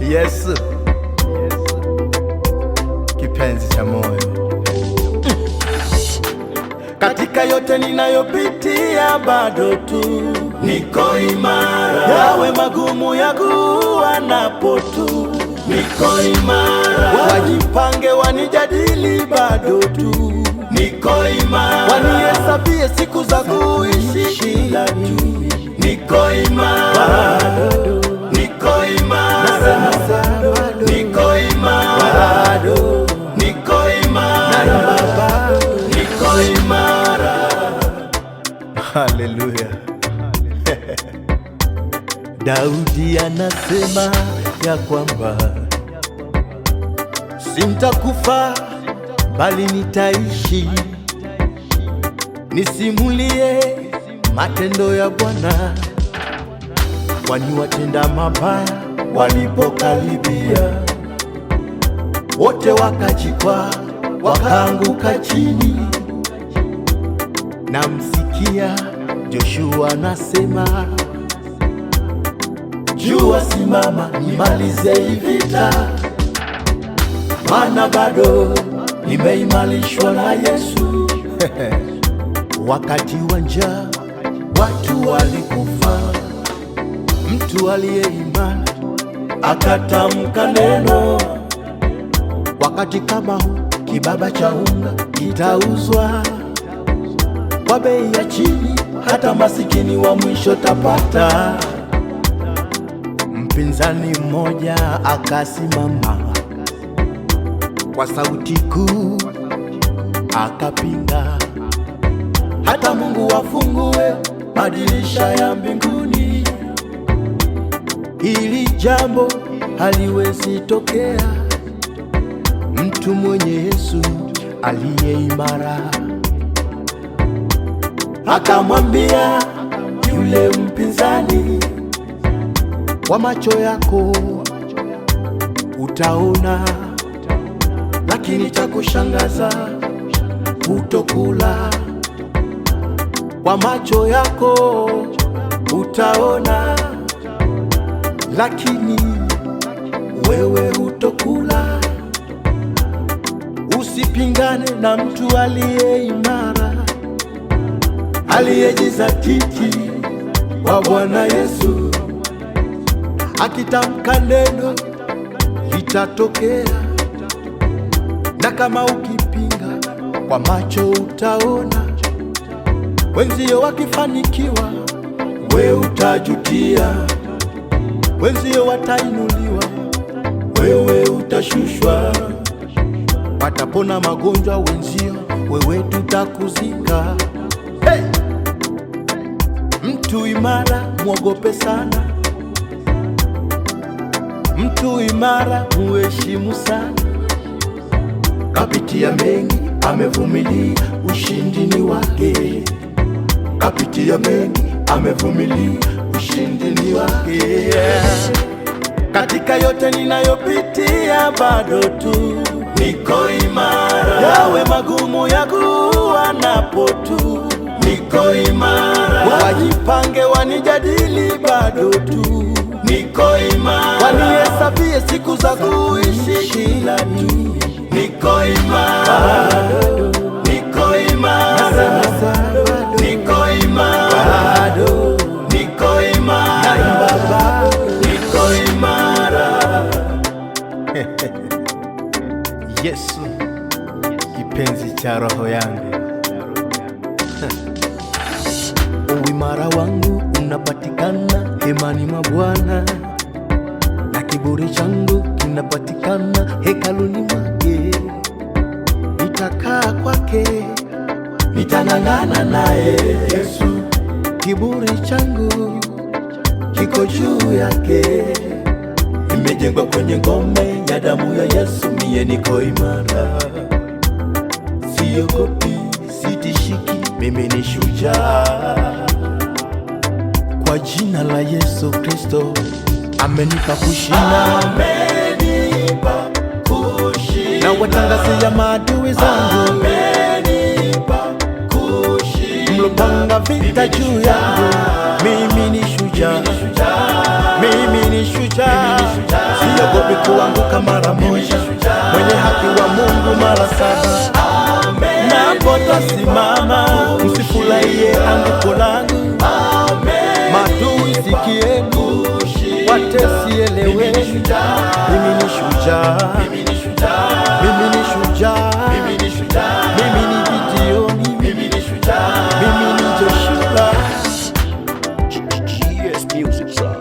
Yesu, kipenzi cha moyo. Katika yote ninayopitia bado tu niko imara, yawe magumu yaguanapo tu niko imara, wajipange wanijadili bado tu niko imara, wanihesabie siku za kuishi ila tu niko imara, niko imara, niko imara, niko imara, niko imara. Haleluya. Daudi anasema ya kwamba sintakufa bali nitaishi, nisimulie matendo ya Bwana, kwani watenda mabaya walipokaribia wote wakajikwaa wakaanguka chini. Namsikia Joshua anasema, jua simama nimalize hii vita, maana bado nimeimarishwa na Yesu. Wakati wa njaa watu walikufa, mtu aliye imani akatamka neno. Wakati kama huu kibaba cha unga kitauzwa kwa bei ya chini, hata masikini wa mwisho tapata. Mpinzani mmoja akasimama kwa sauti kuu akapinga, hata Mungu afungue madirisha ya mbinguni, hili jambo haliwezi tokea. Mtu mwenye Yesu aliye imara akamwambia yule mpinzani, kwa macho yako utaona, lakini cha kushangaza hutokula. Kwa macho yako utaona, lakini wewe hutokula. Usipingane na mtu aliye imara, aliyejizatiti kwa Bwana Yesu. Akitamka neno litatokea, na kama ukipinga kwa macho utaona. Wenzio wakifanikiwa, we utajutia. Wenzio watainuliwa, wewe utashushwa. Watapona magonjwa wenzio, wewe tutakuzika. Hey! Mtu imara mwogope sana, mtu imara muheshimu sana. Kapitia mengi amevumilia, ushindi ni wake. Kapitia mengi amevumilia, ushindi ni wake. Katika yote ninayopitia bado tu niko imara, yawe magumu yaguanapo tu niko imara, wajipange wanijadili bado tu niko imara, wanihesabie siku za kuishi ila tu niko imara, niko imara, niko imara, niko imara, niko imara. Yesu, kipenzi cha roho yangu. Uimara wangu unapatikana hemani mwa Bwana, na kiburi changu kinapatikana hekaluni mwake. Nitakaa kwake, nitang'ang'ana naye Yesu. Kiburi changu kiko juu yake, imejengwa kwenye ngome ya damu ya Yesu. Mie niko imara, siogopi, sitishiki, mimi ni shujaa. Kwa jina la Yesu Kristo amenipa kushinda, amenipa kushinda. Na watangazia maadui zangu, amenipa kushinda. Mlopanga vita juu yangu, mimi ni shujaa. Mimi ni shujaa, siogopi kuanguka mara moja, mwenye haki wa Mungu mara 7. Napotasimama msifurahie anguko langu, maadui sikieni, watesi eleweni. Mimi ni shujaa, mimi ni shujaa, mimi ni Gideoni, mimi ni Joshua. GS Music.